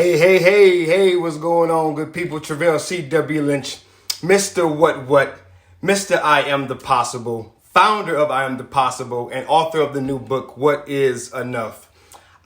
Hey, what's going on, good people? Treveal C.W. Lynch, Mr. What, Mr. iAMthepossible, founder of iAMthepossible, and author of the new book, What Is Enough.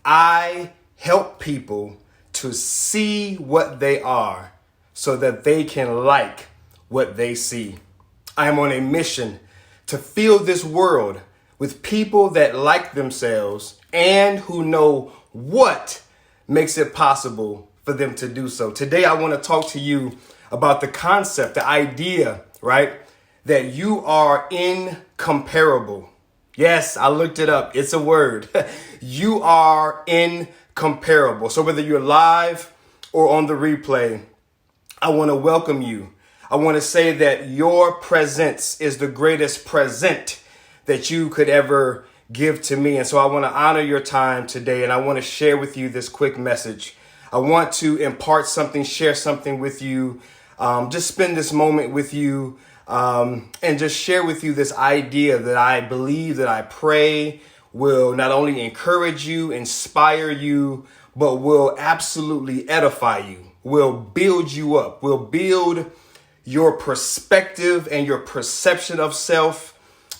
I help people to see what they are so that they can like what they see. I am on a mission to fill this world with people that like themselves and who know what makes it possible for them to do so. Today, I want to talk to you about the concept, the idea, right? That you are incomparable. Yes, I looked it up. It's a word. You are incomparable. So whether you're live or on the replay, I want to welcome you. I want to say that your presence is the greatest present that you could ever give to me. And so I want to honor your time today, and I want to share with you this quick message. I want to impart something, share something with you, just spend this moment with you, and just share with you this idea that I believe, that I pray will not only encourage you, inspire you, but will absolutely edify you, will build you up, will build your perspective and your perception of self,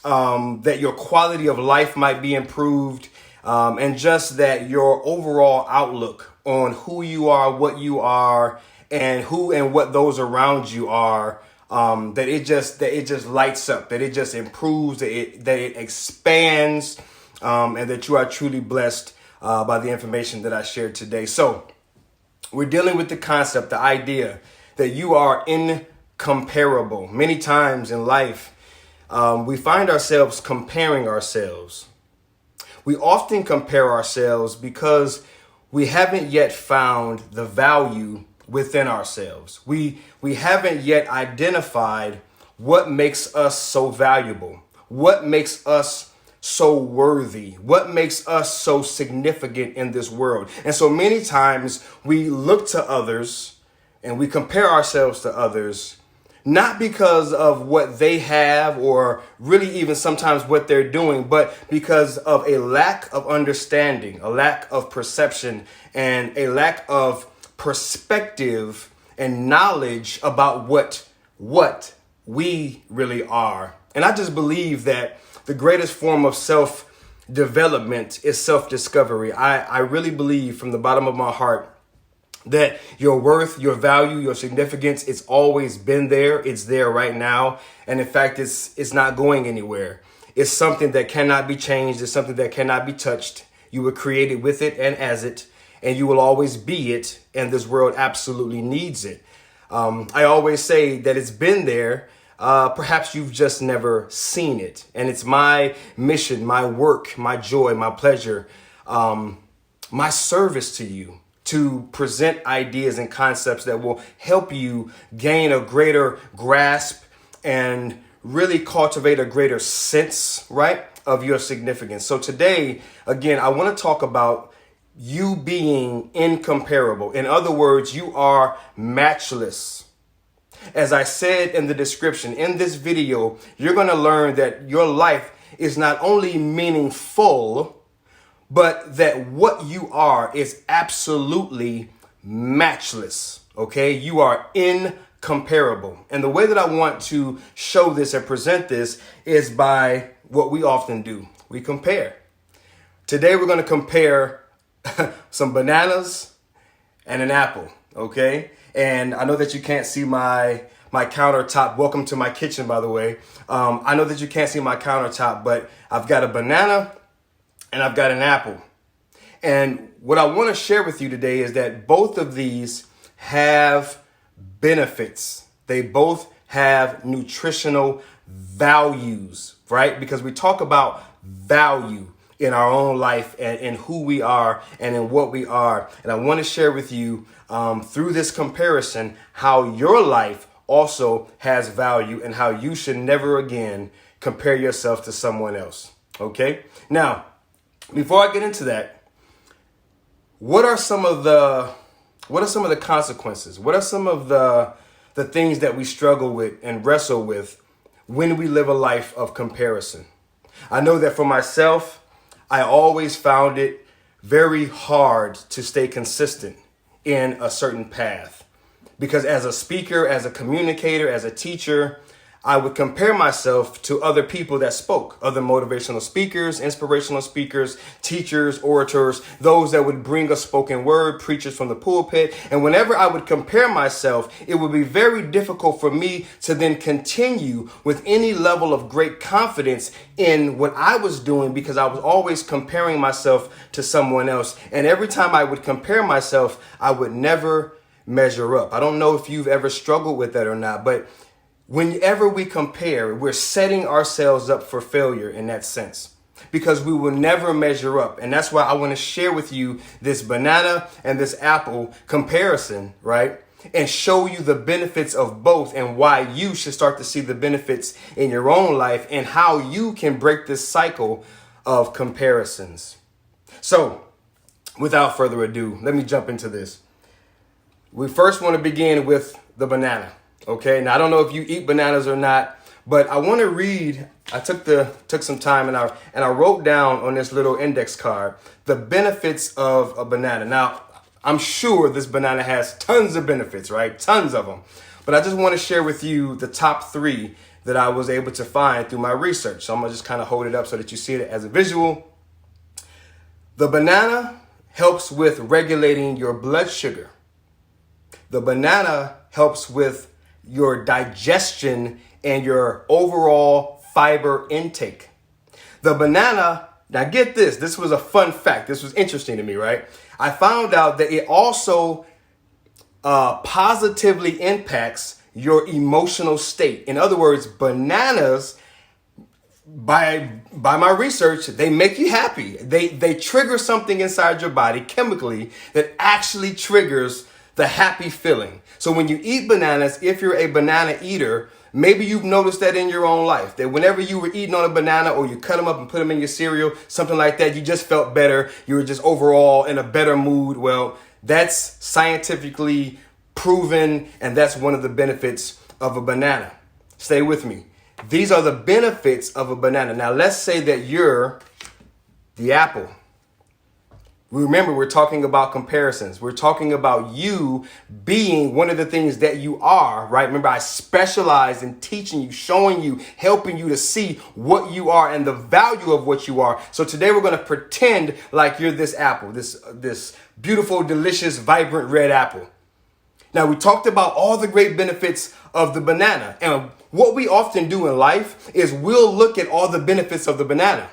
that your quality of life might be improved, and just that your overall outlook on who you are, what you are, and who and what those around you are, that it just lights up, that it just improves, that it expands, and that you are truly blessed by the information that I shared today. So we're dealing with the concept, the idea that you are incomparable. Many times in life, we find ourselves comparing ourselves. We often compare ourselves because we haven't yet found the value within ourselves. We haven't yet identified what makes us so valuable, what makes us so worthy, what makes us so significant in this world. And so many times we look to others and we compare ourselves to others, not because of what they have or really even sometimes what they're doing, but because of a lack of understanding, a lack of perception, and a lack of perspective and knowledge about what we really are. And I just believe that the greatest form of self-development is self-discovery. I really believe from the bottom of my heart that your worth, your value, your significance, it's always been there. It's there right now. And in fact, it's not going anywhere. It's something that cannot be changed. It's something that cannot be touched. You were created with it and as it, and you will always be it. And this world absolutely needs it. I always say that it's been there. Perhaps you've just never seen it. And it's my mission, my work, my joy, my pleasure, my service to you, to present ideas and concepts that will help you gain a greater grasp and really cultivate a greater sense, right, of your significance. So today, again, I want to talk about you being incomparable. In other words, you are matchless. As I said in the description, in this video, you're going to learn that your life is not only meaningful, but that what you are is absolutely matchless, okay? You are incomparable. And the way that I want to show this and present this is by what we often do. We compare. Today, we're going to compare some bananas and an apple, okay? And I know that you can't see my countertop. Welcome to my kitchen, by the way. I know that you can't see my countertop, but I've got a banana and I've got an apple. And what I want to share with you today is that both of these have benefits. They both have nutritional values, right? Because we talk about value in our own life and in who we are and in what we are. And I want to share with you through this comparison how your life also has value and how you should never again compare yourself to someone else. Okay? Now, before I get into that, what are some of the consequences? What are some of the things that we struggle with and wrestle with when we live a life of comparison? I know that for myself, I always found it very hard to stay consistent in a certain path. Because as a speaker, as a communicator, as a teacher, I would compare myself to other people that spoke, other motivational speakers, inspirational speakers, teachers, orators, those that would bring a spoken word, preachers from the pulpit. And whenever I would compare myself, it would be very difficult for me to then continue with any level of great confidence in what I was doing, because I was always comparing myself to someone else. And every time I would compare myself, I would never measure up. I don't know if you've ever struggled with that or not, but whenever we compare, we're setting ourselves up for failure in that sense, because we will never measure up. And that's why I want to share with you this banana and this apple comparison, right? And show you the benefits of both and why you should start to see the benefits in your own life and how you can break this cycle of comparisons. So without further ado, let me jump into this. We first want to begin with the banana. Okay, now I don't know if you eat bananas or not, but I want to read. I took some time and I wrote down on this little index card the benefits of a banana. Now, I'm sure this banana has tons of benefits, right? Tons of them. But I just want to share with you the top 3 that I was able to find through my research. So I'm going to just kind of hold it up so that you see it as a visual. The banana helps with regulating your blood sugar. The banana helps with your digestion and your overall fiber intake. The banana, now get this, this was a fun fact. This was interesting to me, right? I found out that it also positively impacts your emotional state. In other words, bananas, by my research, they make you happy. They trigger something inside your body chemically that actually triggers the happy feeling. So when you eat bananas, if you're a banana eater, maybe you've noticed that in your own life, that whenever you were eating on a banana or you cut them up and put them in your cereal, something like that, you just felt better. You were just overall in a better mood. Well, that's scientifically proven, and that's one of the benefits of a banana. Stay with me. These are the benefits of a banana. Now, let's say that you're the apple. Remember, we're talking about comparisons. We're talking about you being one of the things that you are, right? Remember, I specialize in teaching you, showing you, helping you to see what you are and the value of what you are. So today we're going to pretend like you're this apple, this beautiful, delicious, vibrant red apple. Now, we talked about all the great benefits of the banana. And what we often do in life is we'll look at all the benefits of the banana,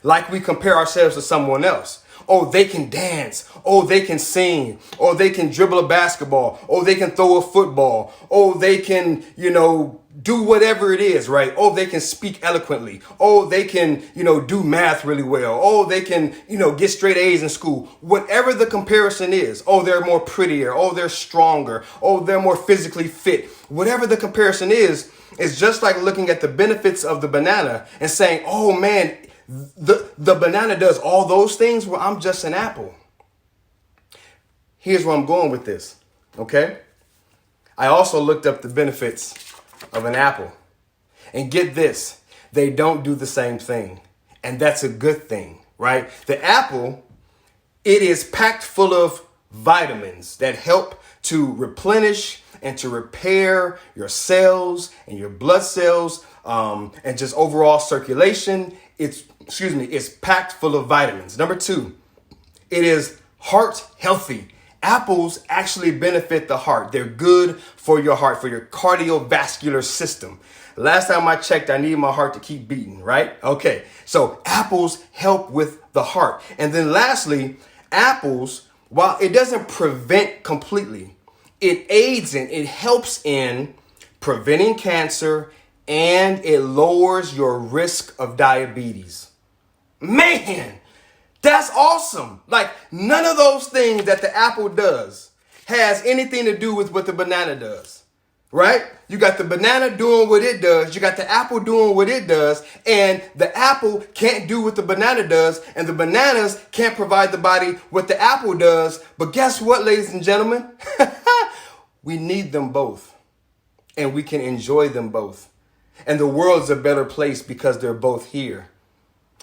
like we compare ourselves to someone else. Oh, they can dance. Oh, they can sing. Oh, they can dribble a basketball. Oh, they can throw a football. Oh, they can, do whatever it is, right? Oh, they can speak eloquently. Oh, they can, do math really well. Oh, they can, get straight A's in school. Whatever the comparison is. Oh, they're more prettier. Oh, they're stronger. Oh, they're more physically fit. Whatever the comparison is just like looking at the benefits of the banana and saying, oh man, the banana does all those things where I'm just an apple. Here's where I'm going with this, okay? I also looked up the benefits of an apple. And get this, they don't do the same thing. And that's a good thing, right? The apple, it is packed full of vitamins that help to replenish and to repair your cells and your blood cells and just overall circulation. It's packed full of vitamins. Number 2, it is heart healthy. Apples actually benefit the heart. They're good for your heart, for your cardiovascular system. Last time I checked, I need my heart to keep beating, right? Okay, so apples help with the heart. And then lastly, apples, while it doesn't prevent completely, it helps in preventing cancer, and it lowers your risk of diabetes. Man, that's awesome. Like, none of those things that the apple does has anything to do with what the banana does, right? You got the banana doing what it does. You got the apple doing what it does. And the apple can't do what the banana does. And the bananas can't provide the body what the apple does. But guess what, ladies and gentlemen? We need them both. And we can enjoy them both. And the world's a better place because they're both here.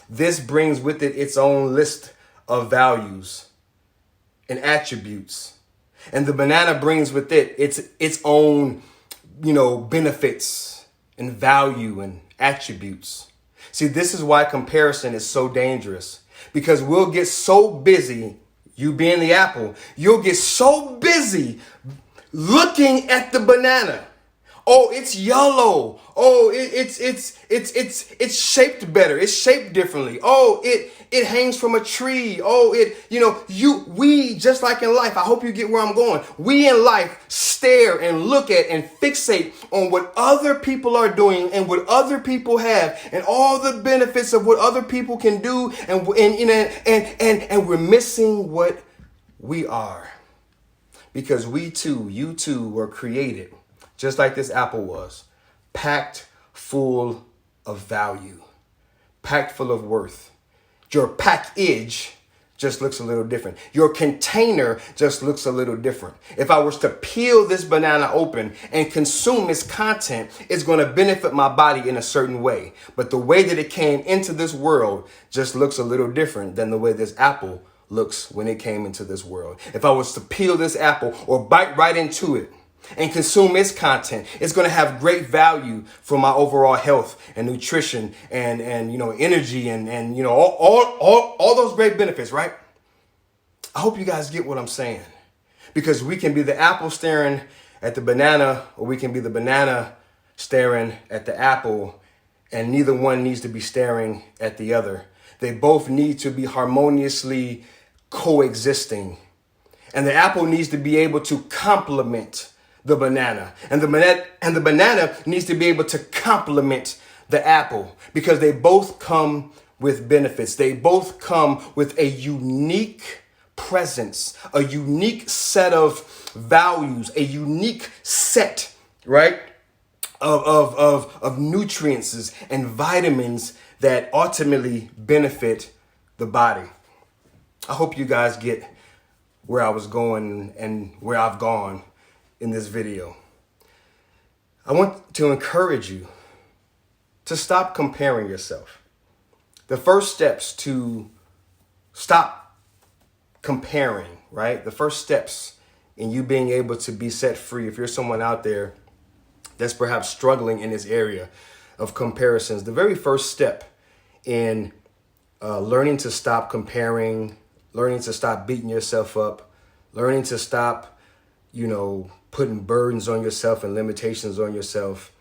This brings with it its own list of values and attributes. And the banana brings with it its own, benefits and value and attributes. See, this is why comparison is so dangerous, because we'll get so busy, you being the apple, you'll get so busy looking at the banana. Oh, it's yellow. Oh, it's shaped better. It's shaped differently. Oh, it hangs from a tree. Oh, we just like in life. I hope you get where I'm going. We in life stare and look at and fixate on what other people are doing and what other people have and all the benefits of what other people can do, and we're missing what we are, because you too were created just like this apple was, packed full of value, packed full of worth. Your package just looks a little different. Your container just looks a little different. If I was to peel this banana open and consume its content, it's going to benefit my body in a certain way. But the way that it came into this world just looks a little different than the way this apple looks when it came into this world. If I was to peel this apple or bite right into it and consume its content, it's going to have great value for my overall health and nutrition and energy and all those great benefits, right? I hope you guys get what I'm saying, because we can be the apple staring at the banana, or we can be the banana staring at the apple, and neither one needs to be staring at the other. They both need to be harmoniously coexisting, and the apple needs to be able to complement the banana, and the banana needs to be able to complement the apple, because they both come with benefits. They both come with a unique presence, a unique set of values, a unique set, right, of nutrients and vitamins that ultimately benefit the body. I hope you guys get where I was going and where I've gone in this video. I want to encourage you to stop comparing yourself. The first steps to stop comparing, right? The first steps in you being able to be set free, if you're someone out there that's perhaps struggling in this area of comparisons, the very first step in learning to stop comparing, learning to stop beating yourself up, learning to stop putting burdens on yourself and limitations on yourself,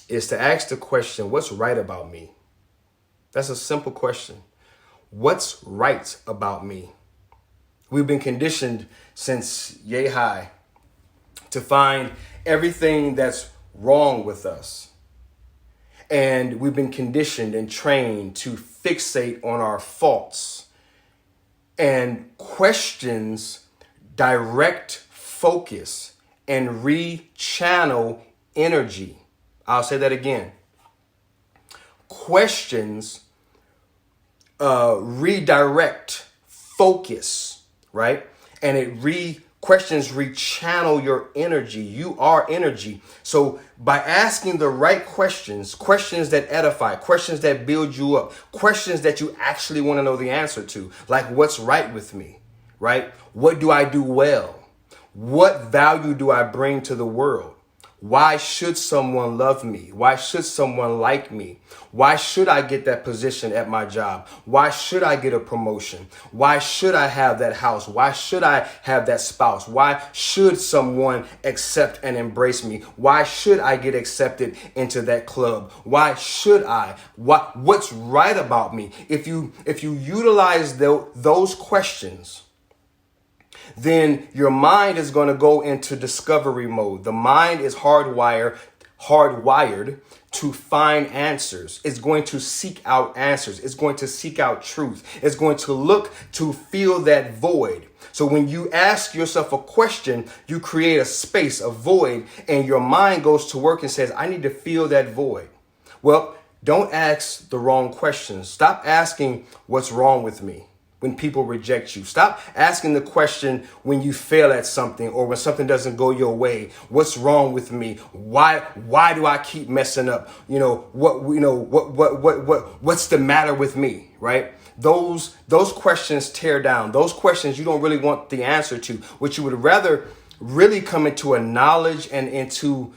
is to ask the question, what's right about me? That's a simple question. What's right about me? We've been conditioned since yay high to find everything that's wrong with us. And we've been conditioned and trained to fixate on our faults. And questions direct focus and rechannel energy. I'll say that again. Questions redirect focus, right? And questions rechannel your energy. You are energy. So by asking the right questions, questions that edify, questions that build you up, questions that you actually want to know the answer to, like what's right with me, right? What do I do well? What value do I bring to the world? Why should someone love me? Why should someone like me? Why should I get that position at my job? Why should I get a promotion? Why should I have that house? Why should I have that spouse? Why should someone accept and embrace me? Why should I get accepted into that club? Why should I? What's right about me? If you utilize those questions, then your mind is going to go into discovery mode. The mind is hardwired to find answers. It's going to seek out answers. It's going to seek out truth. It's going to look to fill that void. So when you ask yourself a question, you create a space, a void, and your mind goes to work and says, I need to fill that void. Well, don't ask the wrong questions. Stop asking what's wrong with me when people reject you. Stop asking the question when you fail at something or when something doesn't go your way. What's wrong with me? Why do I keep messing up? What's the matter with me? Right? Those questions tear down. Those questions you don't really want the answer to. What you would rather really come into a knowledge and into,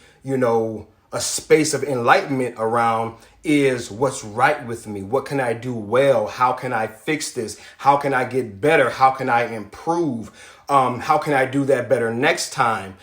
a space of enlightenment around is what's right with me. What can I do well? How can I fix this? How can I get better? How can I improve? How can I do that better next time?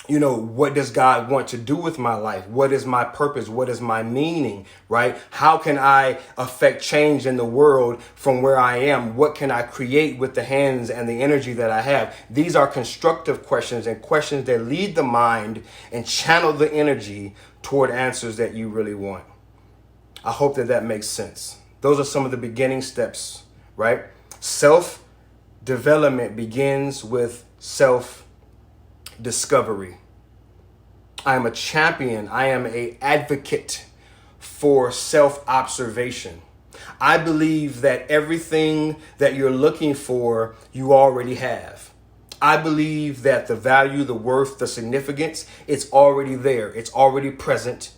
What does God want to do with my life? What is my purpose? What is my meaning, right? How can I affect change in the world from where I am? What can I create with the hands and the energy that I have? These are constructive questions and questions that lead the mind and channel the energy toward answers that you really want. I hope that makes sense. Those are some of the beginning steps, right? Self-development begins with self-discovery. I am a champion. I am an advocate for self-observation. I believe that everything that you're looking for, you already have. I believe that the value, the worth, the significance, it's already there. It's already present.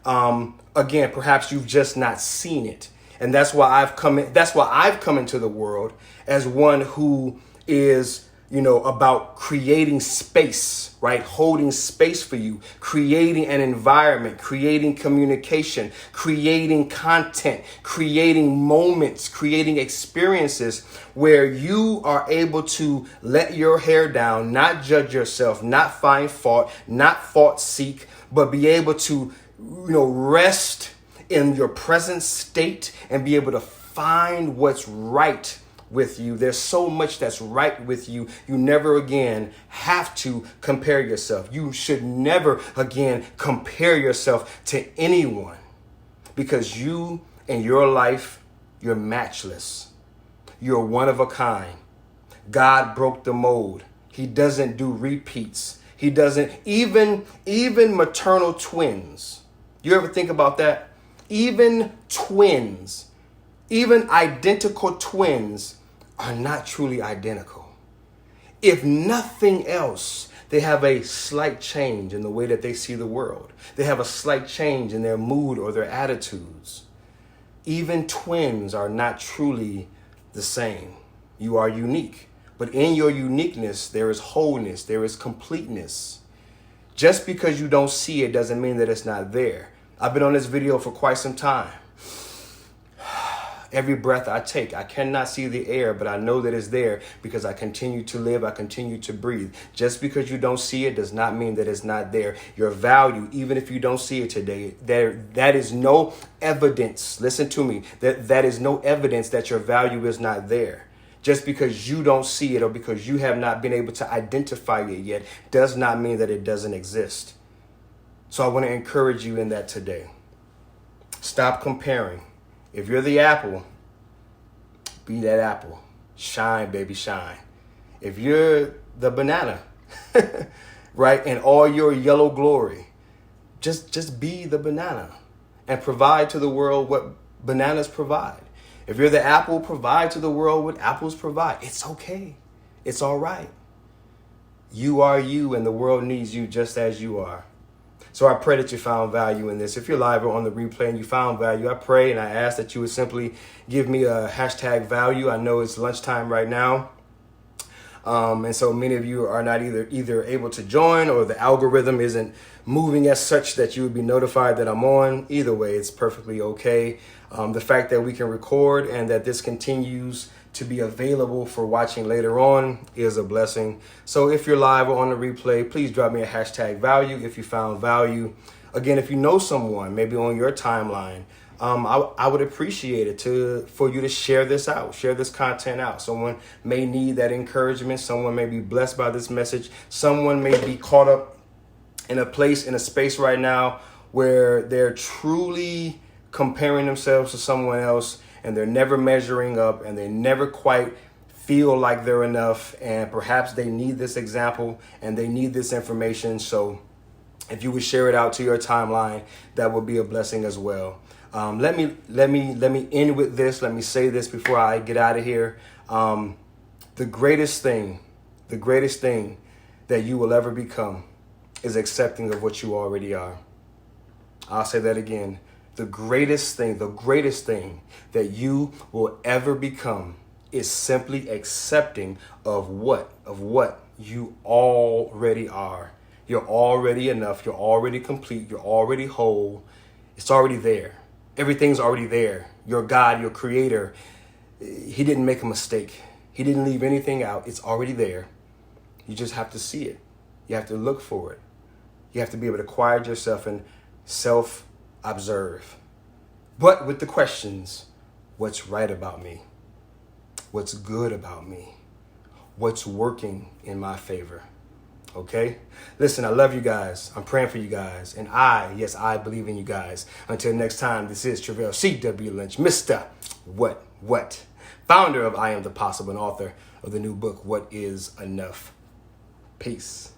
Again, perhaps you've just not seen it. And that's why I've come into the world as one who is about creating space, right? Holding space for you, creating an environment, creating communication, creating content, creating moments, creating experiences where you are able to let your hair down, not judge yourself, not find fault, not fault seek, but be able to, rest in your present state and be able to find what's right with you. There's so much that's right with you. You never again have to compare yourself. You should never again compare yourself to anyone, because you and your life, you're matchless. You're one of a kind. God broke the mold. He doesn't do repeats. He doesn't, even maternal twins. You ever think about that? Even twins, even identical twins are not truly identical. If nothing else, they have a slight change in the way that they see the world. They have a slight change in their mood or their attitudes. Even twins are not truly the same. You are unique, but in your uniqueness, there is wholeness, there is completeness. Just because you don't see it doesn't mean that it's not there. I've been on this video for quite some time. Every breath I take, I cannot see the air, but I know that it's there because I continue to live, I continue to breathe. Just because you don't see it does not mean that it's not there. Your value, even if you don't see it today, that is no evidence. Listen to me, that is no evidence that your value is not there. Just because you don't see it or because you have not been able to identify it yet does not mean that it doesn't exist. So I want to encourage you in that today. Stop comparing. If you're the apple, be that apple. Shine, baby, shine. If you're the banana, right, and all your yellow glory, just be the banana and provide to the world what bananas provide. If you're the apple, provide to the world what apples provide. It's okay. It's all right. You are you, and the world needs you just as you are. So I pray that you found value in this. If you're live or on the replay and you found value, I pray and I ask that you would simply give me a hashtag value. I know it's lunchtime right now. And so many of you are not either able to join or the algorithm isn't moving as such that you would be notified that I'm on. Either way, it's perfectly okay. The fact that we can record and that this continues to be available for watching later on is a blessing. So if you're live or on the replay, please drop me a hashtag value if you found value. Again, if you know someone, maybe on your timeline, I would appreciate it for you to share this out, share this content out. Someone may need that encouragement. Someone may be blessed by this message. Someone may be caught up in a space right now where they're truly comparing themselves to someone else, and they're never measuring up, and they never quite feel like they're enough, and perhaps they need this example and they need this information. So if you would share it out to your timeline, that would be a blessing as well. Let me end with this. Let me say this before I get out of here. The greatest thing that you will ever become is accepting of what you already are. I'll say that again. The greatest thing that you will ever become is simply accepting of what You already are. You're already enough. You're already complete. You're already whole. It's already there. Everything's already there. Your God, your creator, he didn't make a mistake. He didn't leave anything out. It's already there. You just have to see it. You have to look for it. You have to be able to quiet yourself and self-observe. But with the questions, what's right about me? What's good about me? What's working in my favor? Okay? Listen, I love you guys. I'm praying for you guys. And I believe in you guys. Until next time, this is Treveal C.W. Lynch, Mr. What? Founder of I Am the Possible and author of the new book, What is Enough? Peace.